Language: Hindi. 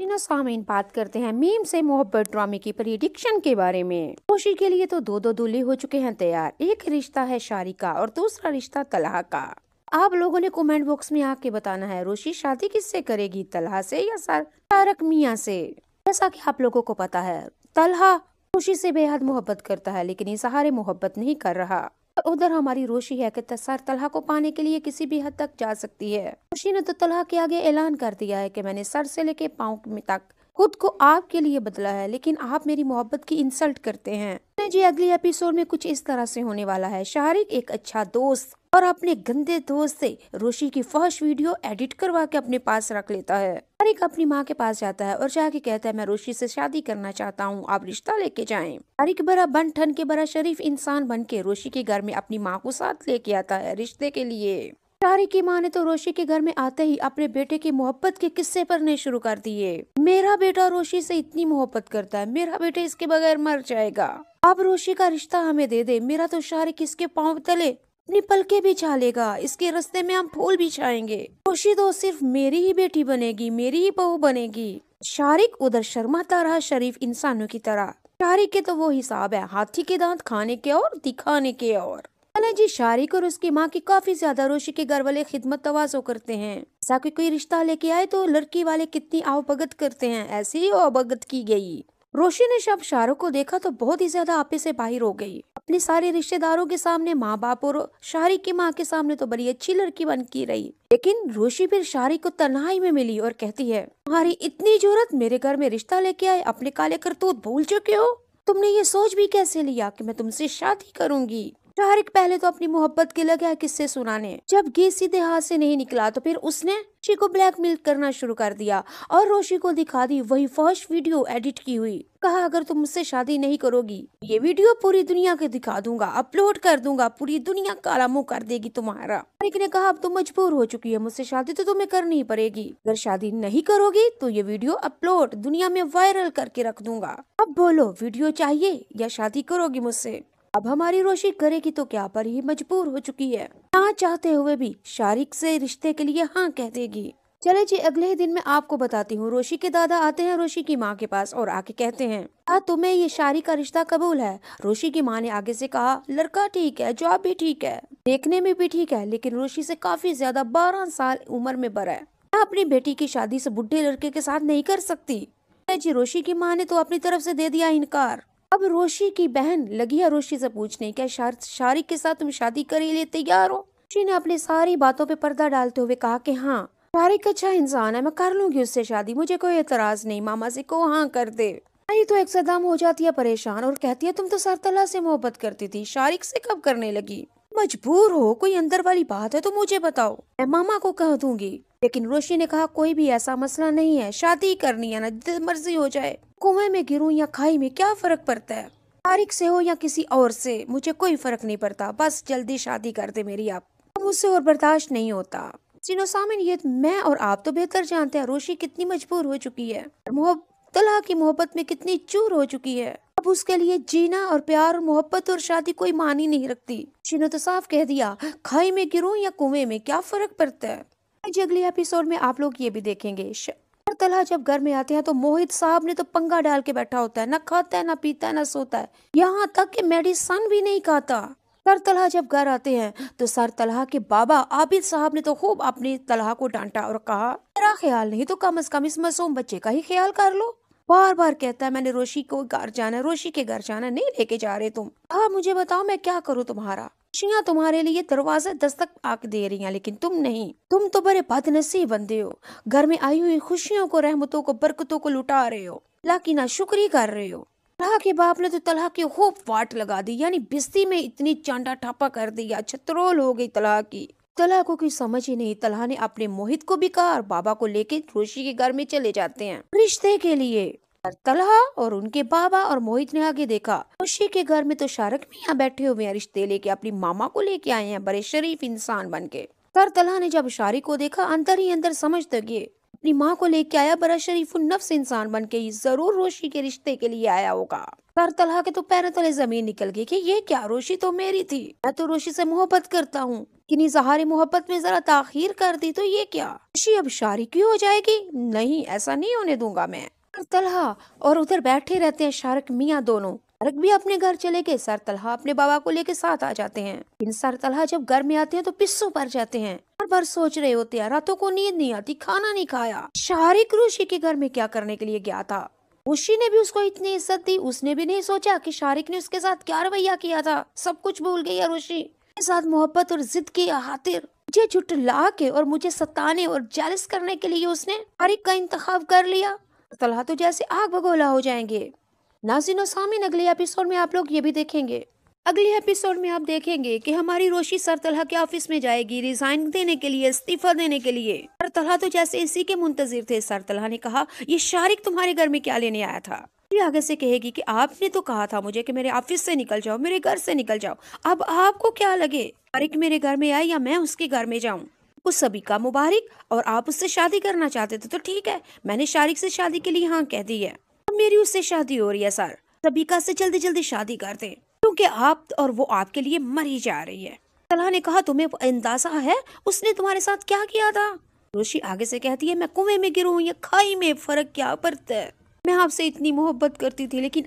जी ना सामीन, बात करते हैं मीम से मोहब्बत ड्रामे की प्रिडिक्शन के बारे में। रोशी के लिए तो दो दूल्हे हो चुके हैं तैयार। एक रिश्ता है शारी का और दूसरा रिश्ता तलहा का। आप लोगों ने कमेंट बॉक्स में आके बताना है रोशी शादी किससे करेगी, तलहा से या तारक मियां से। जैसा कि आप लोगों को पता है, तलहा रोशी से बेहद मोहब्बत करता है, लेकिन इजहार मोहब्बत नहीं कर रहा। उधर हमारी रोशी है कि सर तलहा को पाने के लिए किसी भी हद तक जा सकती है। रोशी ने तो तलहा के आगे ऐलान कर दिया है कि मैंने सर से लेके पाँव में तक खुद को आपके लिए बदला है, लेकिन आप मेरी मोहब्बत की इंसल्ट करते हैं। जी अगली एपिसोड में कुछ इस तरह से होने वाला है। शाहरिक एक अच्छा दोस्त और अपने गंदे दोस्त से रोशी की फहश वीडियो एडिट करवा के अपने पास रख लेता है। शाहरिक अपनी माँ के पास जाता है और जाके कहता है मैं रोशी से शादी करना चाहता हूँ, आप रिश्ता लेके जाएं। शाहरिक बड़ा बन ठन के बड़ा शरीफ इंसान बन के रोशी के घर में अपनी माँ को साथ लेके आता है रिश्ते के लिए। शाहरिक की माँ ने तो रोशी के घर में आते ही अपने बेटे की मोहब्बत के किस्से पढ़ने शुरू कर दिए। मेरा बेटा रोशी से इतनी मोहब्बत करता है, मेरा बेटा इसके बगैर मर जाएगा, अब रोशी का रिश्ता हमें दे दे। मेरा तो शाहरिक इसके पाँव तले अपनी पलके भी छालेगा, इसके रास्ते में हम फूल भी छाएंगे। रोशी तो सिर्फ मेरी ही बेटी बनेगी, मेरी ही बहू बनेगी। शाहरिक उधर शर्माता रहा शरीफ इंसानों की तरह। शाहरिक के तो वो हिसाब है, हाथी के दांत खाने के और दिखाने के और। जी शाहरिक और उसकी माँ की काफी ज्यादा रोशी के घर वाले खिदमत तवाज़ो करते हैं। ऐसा कोई रिश्ता लेके आए तो लड़की वाले कितनी आवभगत करते हैं, ऐसी ही आवभगत की गई। रोशी ने जब शाहरुख को देखा तो बहुत ही ज्यादा आपे से बाहर हो गई। अपने सारे रिश्तेदारों के सामने, माँ बाप और शाहरिक की माँ के सामने तो बड़ी अच्छी लड़की बन की रही, लेकिन रोशी फिर शाहरिक को तन्हाई में मिली और कहती है तुम्हारी इतनी जरूरत, मेरे घर में रिश्ता लेके आए, अपने काले करतूत भूल चुके हो। तुमने ये सोच भी कैसे लिया कि मैं तुमसे शादी करूंगी। शाहरिक पहले तो अपनी मोहब्बत के लगा किस्से सुनाने, जब गे सीधे हाथ से नहीं निकला तो फिर उसने रोशी को ब्लैकमेल करना शुरू कर दिया और रोशी को दिखा दी वही फर्स्ट वीडियो एडिट की हुई। कहा अगर तुम मुझसे शादी नहीं करोगी ये वीडियो पूरी दुनिया के दिखा दूंगा, अपलोड कर दूंगा, पूरी दुनिया काला मुंह कर देगी तुम्हारा। शाहरिक ने कहा अब तुम मजबूर हो चुकी है, मुझसे शादी तो तुम्हें करनी ही पड़ेगी। अगर शादी नहीं करोगी तो ये वीडियो अपलोड दुनिया में वायरल करके रख दूंगा। अब बोलो वीडियो चाहिए या शादी करोगी मुझसे। अब हमारी रोशी करेगी तो क्या, पर ही मजबूर हो चुकी है, ना चाहते हुए भी शाहरिक से रिश्ते के लिए हाँ कह देगी। चले जी अगले ही दिन मैं आपको बताती हूँ। रोशी के दादा आते हैं रोशी की माँ के पास और आके कहते हैं तुम्हें ये शाहरिक का रिश्ता कबूल है। रोशी की माँ ने आगे से कहा लड़का ठीक है, जॉब भी ठीक है, देखने में भी ठीक है, लेकिन रोशी से काफी ज्यादा 12 साल उम्र में बड़ा है, मैं अपनी बेटी की शादी से बुढ़े लड़के के साथ नहीं कर सकती। जी रोशी की माँ ने तो अपनी तरफ से दे दिया इनकार। अब रोशी की बहन लगी है रोशी से पूछने क्या शाहरिक के साथ तुम शादी करे लिए तैयार हो। रोशी ने अपनी सारी बातों पे पर्दा डालते हुए कहा कि हाँ शाहरिक अच्छा इंसान है, मैं कर लूंगी उससे शादी, मुझे कोई एतराज नहीं, मामा से को हाँ कर दे। नहीं तो एकदम हो जाती है परेशान और कहती है तुम तो सरतला से मोहब्बत करती थी, शाहरिक से कब करने लगी। मजबूर हो, कोई अंदर वाली बात है तो मुझे बताओ, मैं मामा को कह दूंगी। लेकिन रोशी ने कहा कोई भी ऐसा मसला नहीं है, शादी करनी है ना, जितनी मर्जी हो जाए, कुएं में गिरूं या खाई में क्या फर्क पड़ता है, शाहरिक से हो या किसी और से, मुझे कोई फर्क नहीं पड़ता, बस जल्दी शादी कर दे मेरी। आप मुझसे और बर्दाश्त नहीं होता। सीनो सामिन, ये मैं और आप तो बेहतर जानते हैं रोशी कितनी मजबूर हो चुकी है, तलहा की मोहब्बत में कितनी चूर हो चुकी है। अब उसके लिए जीना और प्यार और मोहब्बत और शादी कोई मानी नहीं रखती। शीनो तो साफ कह दिया खाई में गिरूं या कुएं में क्या फर्क पड़ता है। अगले एपिसोड में आप लोग ये भी देखेंगे तलहा जब घर में आते हैं तो मोहित साहब ने तो पंगा डाल के बैठा होता है, ना खाता है, ना पीता है, ना सोता है, यहाँ तक कि मेडिसिन भी नहीं खाता। सर तलहा जब घर आते हैं तो सर तलहा के बाबा आबिद साहब ने तो खूब अपने तलहा को डांटा और कहा मेरा ख्याल नहीं तो कम से कम इस मासूम बच्चे का ही ख्याल कर लो। बार बार कहता है मैंने रोशी को घर जाना है, रोशी के घर जाना, नहीं लेके जा रहे तुम। हाँ मुझे बताओ मैं क्या करूँ तुम्हारा। खुशियाँ तुम्हारे लिए दरवाजा दस्तक आके दे रही हैं, लेकिन तुम नहीं, तुम तो बड़े बदनसीब बंदे हो, घर में आई हुई खुशियों को, रहमतों को, बरकतों को लुटा रहे हो, अल्लाह की नाशुक्री कर रहे हो। तलहा के बाप ने तो तलहा की खूब वाट लगा दी, यानी बिस्ती में इतनी चांडा ठापा कर दिया, छतरोल हो गई तलहा की। तलहा को कोई समझ ही नहीं। तलहा ने अपने मोहित को भी कहा और बाबा को लेके रोशी के घर में चले जाते हैं रिश्ते के लिए। तलहा और उनके बाबा और मोहित ने आगे देखा रोशी के घर में तो शाहरिक मियां बैठे हुए हैं, रिश्ते लेके अपनी मामा को लेके आए हैं, बड़े शरीफ इंसान बन के। सर तलहा ने जब शाहरिक को देखा अंदर ही अंदर समझ गए अपनी माँ को लेके आया, बड़ा शरीफुन नफ्स इंसान बन के जरूर रोशी के रिश्ते के लिए आया होगा। सर तलहा के तो पैरों तले जमीन निकल गई कि ये क्या, रोशी तो मेरी थी, मैं तो रोशी से मोहब्बत करता हूँ, कि इजहार मोहब्बत में जरा ताखीर कर दी तो ये क्या, रोशी अब शारिक हो जाएगी, नहीं ऐसा नहीं होने दूंगा मैं। सर तलहा और उधर बैठे रहते हैं शारिक मियाँ दोनों। शारिक भी अपने घर चले गए, सर तलहा अपने बाबा को लेके साथ आ जाते हैं। इन सर तलहा जब घर में आते हैं तो पिस्सों पर जाते हैं, बार बार सोच रहे होते हैं, रातों को नींद नहीं आती, खाना नहीं खाया, शारिक रोशी के घर में क्या करने के लिए गया था। रोशी ने भी उसको इतनी इज्जत दी, उसने भी नहीं सोचा कि शारिक ने उसके साथ क्या रवैया किया था, सब कुछ भूल गई है रोशी के साथ मोहब्बत और जिद की खातिर मुझे झुठला के और मुझे सताने और जेलस करने के लिए उसने शारिक का इंतखाब कर लिया। तलहा तो जैसे आग बगोला हो जाएंगे। नाज़रीन सामीन, अगले एपिसोड में आप लोग ये भी देखेंगे, अगले एपिसोड में आप देखेंगे कि हमारी रोशी सर तलहा के ऑफिस में जाएगी रिजाइन देने के लिए, इस्तीफा देने के लिए। सर तलहा तो जैसे इसी के मुंतजिर थे। सर तलहा ने कहा, ये शारिक तुम्हारे घर में क्या लेने आया था। ये आगे से कहेगी कि आपने तो कहा था मुझे कि मेरे ऑफिस से निकल जाओ, मेरे घर से निकल जाओ, अब आपको क्या लगे शारिक मेरे घर में आए या मैं उसके घर में जाऊँ। उस सभी का मुबारक, और आप उससे शादी करना चाहते थे तो ठीक है, मैंने शारिक से शादी के लिए हाँ कह दी है, मेरी उससे शादी हो रही है। सर सबीका से जल्दी जल्दी शादी कर दे, क्योंकि आप और वो आपके लिए मरी जा रही है। तलहा ने कहा, तुम्हें अंदाजा है उसने तुम्हारे साथ क्या किया था। रोशी आगे से कहती है, मैं कुएं में गिरूं या खाई में, फर्क क्या पड़ता है, मैं आपसे इतनी मोहब्बत करती थी लेकिन